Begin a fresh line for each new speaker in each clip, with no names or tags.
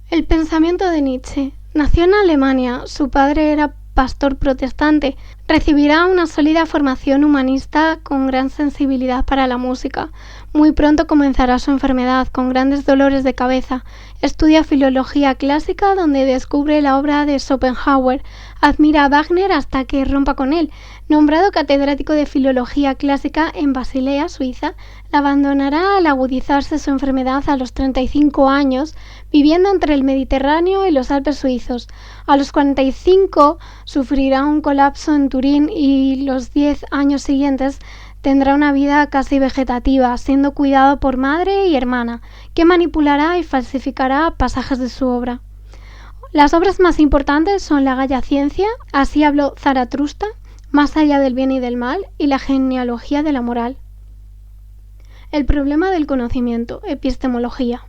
El pensamiento de Nietzsche. Nació en Alemania, su padre era pastor protestante. Recibirá una sólida formación humanista con gran sensibilidad para la música. Muy pronto comenzará su enfermedad, con grandes dolores de cabeza. Estudia filología clásica, donde descubre la obra de Schopenhauer. Admira a Wagner hasta que rompa con él. Nombrado catedrático de filología clásica en Basilea, Suiza, la abandonará al agudizarse su enfermedad a los 35 años, viviendo entre el Mediterráneo y los Alpes suizos. A los 45 sufrirá un colapso en Turín y los 10 años siguientes tendrá una vida casi vegetativa, siendo cuidado por madre y hermana, que manipulará y falsificará pasajes de su obra. Las obras más importantes son La Gaia Ciencia, Así habló Zaratustra, Más allá del bien y del mal y La genealogía de la moral. El problema del conocimiento, epistemología.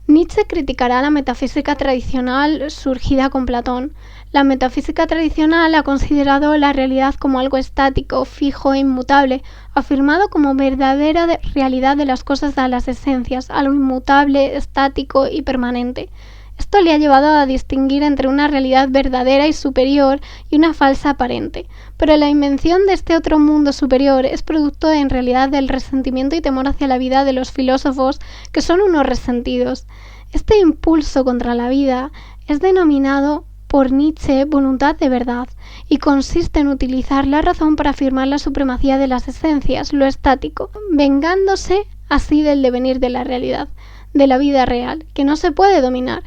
Nietzsche criticará la metafísica tradicional surgida con Platón. La metafísica tradicional ha considerado la realidad como algo estático, fijo e inmutable, afirmado como verdadera realidad de las cosas a las esencias, algo inmutable, estático y permanente. Esto le ha llevado a distinguir entre una realidad verdadera y superior y una falsa aparente. Pero la invención de este otro mundo superior es producto en realidad del resentimiento y temor hacia la vida de los filósofos, que son unos resentidos. Este impulso contra la vida es denominado por Nietzsche voluntad de verdad, y consiste en utilizar la razón para afirmar la supremacía de las esencias, lo estático, vengándose así del devenir de la realidad, de la vida real, que no se puede dominar.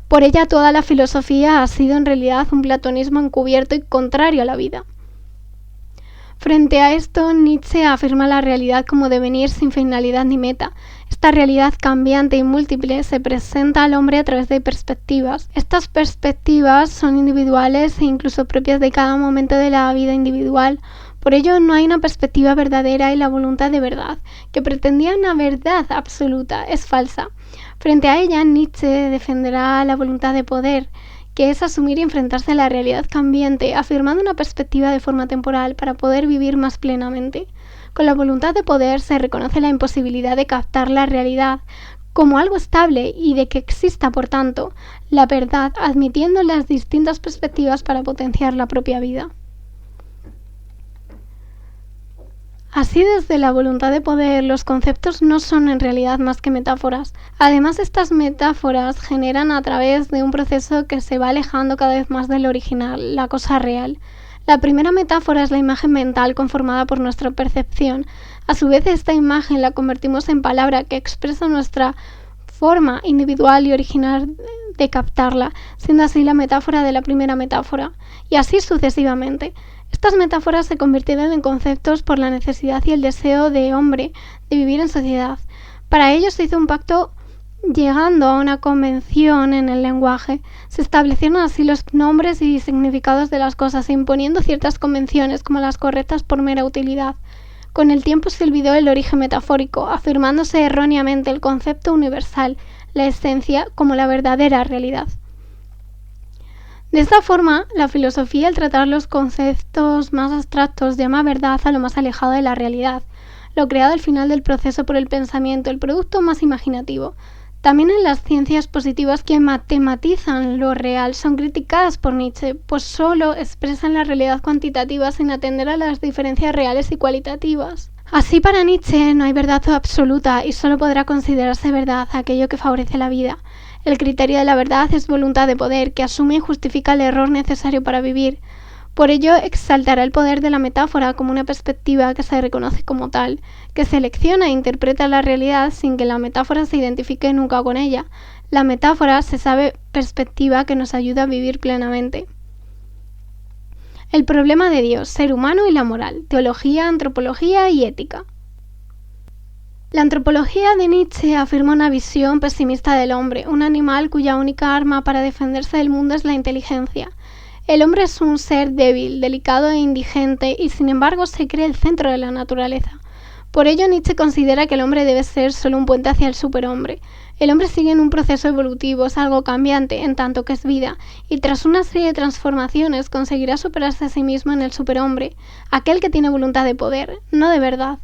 Por ella toda la filosofía ha sido en realidad un platonismo encubierto y contrario a la vida. Frente a esto, Nietzsche afirma la realidad como devenir sin finalidad ni meta. Esta realidad cambiante y múltiple se presenta al hombre a través de perspectivas. Estas perspectivas son individuales e incluso propias de cada momento de la vida individual. Por ello, no hay una perspectiva verdadera y la voluntad de verdad, que pretendía una verdad absoluta, es falsa. Frente a ella, Nietzsche defenderá la voluntad de poder, que es asumir y enfrentarse a la realidad cambiante, afirmando una perspectiva de forma temporal para poder vivir más plenamente. Con la voluntad de poder se reconoce la imposibilidad de captar la realidad como algo estable y de que exista, por tanto, la verdad, admitiendo las distintas perspectivas para potenciar la propia vida. Así, desde la voluntad de poder, los conceptos no son en realidad más que metáforas. Además, estas metáforas generan a través de un proceso que se va alejando cada vez más del original, la cosa real. La primera metáfora es la imagen mental conformada por nuestra percepción. A su vez, esta imagen la convertimos en palabra que expresa nuestra forma individual y original de captarla, siendo así la metáfora de la primera metáfora, y así sucesivamente. Estas metáforas se convirtieron en conceptos por la necesidad y el deseo de hombre de vivir en sociedad. Para ello se hizo un pacto llegando a una convención en el lenguaje. Se establecieron así los nombres y significados de las cosas, imponiendo ciertas convenciones como las correctas por mera utilidad. Con el tiempo se olvidó el origen metafórico, afirmándose erróneamente el concepto universal, la esencia, como la verdadera realidad. De esta forma, la filosofía, al tratar los conceptos más abstractos, llama verdad a lo más alejado de la realidad, lo creado al final del proceso por el pensamiento, el producto más imaginativo. También en las ciencias positivas que matematizan lo real son criticadas por Nietzsche, pues solo expresan la realidad cuantitativa sin atender a las diferencias reales y cualitativas. Así, para Nietzsche no hay verdad absoluta y solo podrá considerarse verdad aquello que favorece la vida. El criterio de la verdad es voluntad de poder, que asume y justifica el error necesario para vivir. Por ello, exaltará el poder de la metáfora como una perspectiva que se reconoce como tal, que selecciona e interpreta la realidad sin que la metáfora se identifique nunca con ella. La metáfora se sabe perspectiva que nos ayuda a vivir plenamente. El problema de Dios, ser humano y la moral, teología, antropología y ética. La antropología de Nietzsche afirma una visión pesimista del hombre, un animal cuya única arma para defenderse del mundo es la inteligencia. El hombre es un ser débil, delicado e indigente y sin embargo se cree el centro de la naturaleza. Por ello Nietzsche considera que el hombre debe ser solo un puente hacia el superhombre. El hombre sigue en un proceso evolutivo, es algo cambiante en tanto que es vida, y tras una serie de transformaciones conseguirá superarse a sí mismo en el superhombre, aquel que tiene voluntad de poder, no de verdad.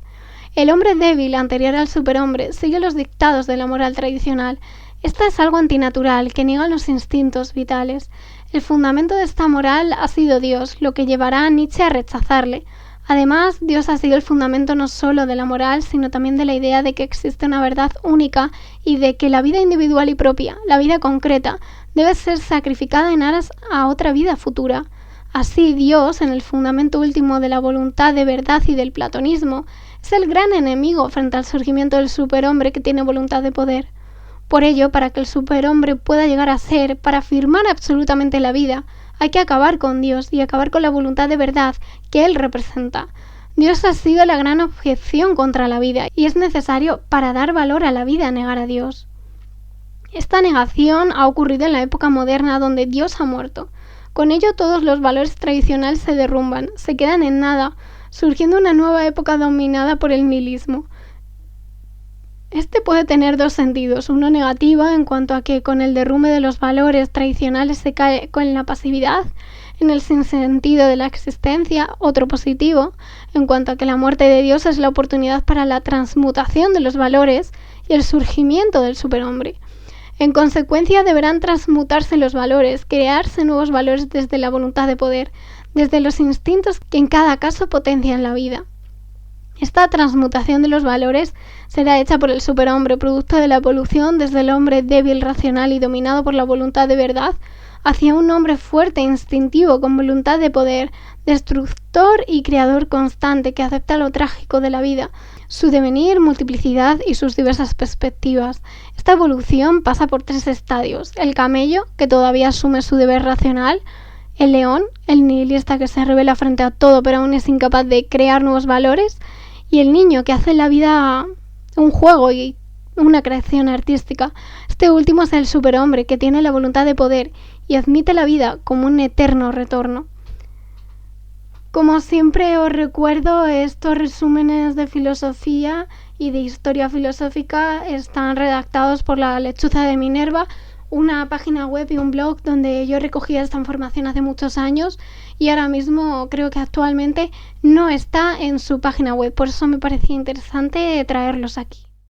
El hombre débil, anterior al superhombre, sigue los dictados de la moral tradicional. Esta es algo antinatural que niega los instintos vitales. El fundamento de esta moral ha sido Dios, lo que llevará a Nietzsche a rechazarle. Además, Dios ha sido el fundamento no solo de la moral, sino también de la idea de que existe una verdad única y de que la vida individual y propia, la vida concreta, debe ser sacrificada en aras a otra vida futura. Así, Dios, en el fundamento último de la voluntad de verdad y del platonismo, es el gran enemigo frente al surgimiento del superhombre que tiene voluntad de poder. Por ello, para que el superhombre pueda llegar a ser, para afirmar absolutamente la vida, hay que acabar con Dios y acabar con la voluntad de verdad que Él representa. Dios ha sido la gran objeción contra la vida y es necesario para dar valor a la vida negar a Dios. Esta negación ha ocurrido en la época moderna donde Dios ha muerto. Con ello todos los valores tradicionales se derrumban, se quedan en nada, surgiendo una nueva época dominada por el nihilismo. Este puede tener dos sentidos, uno negativo en cuanto a que con el derrumbe de los valores tradicionales se cae con la pasividad, en el sinsentido de la existencia, otro positivo, en cuanto a que la muerte de Dios es la oportunidad para la transmutación de los valores y el surgimiento del superhombre. En consecuencia deberán transmutarse los valores, crearse nuevos valores desde la voluntad de poder, desde los instintos que en cada caso potencian la vida. Esta transmutación de los valores será hecha por el superhombre, producto de la evolución desde el hombre débil, racional y dominado por la voluntad de verdad, hacia un hombre fuerte, instintivo, con voluntad de poder, destructor y creador constante que acepta lo trágico de la vida, su devenir, multiplicidad y sus diversas perspectivas. Esta evolución pasa por tres estadios: el camello, que todavía asume su deber racional; el león, el nihilista que se revela frente a todo pero aún es incapaz de crear nuevos valores; y el niño, que hace la vida un juego y una creación artística. Este último es el superhombre, que tiene la voluntad de poder y admite la vida como un eterno retorno. Como siempre os recuerdo, estos resúmenes de filosofía y de historia filosófica están redactados por La Lechuza de Minerva, una página web y un blog donde yo recogía esta información hace muchos años y ahora mismo creo que actualmente no está en su página web. Por eso me parecía interesante traerlos aquí.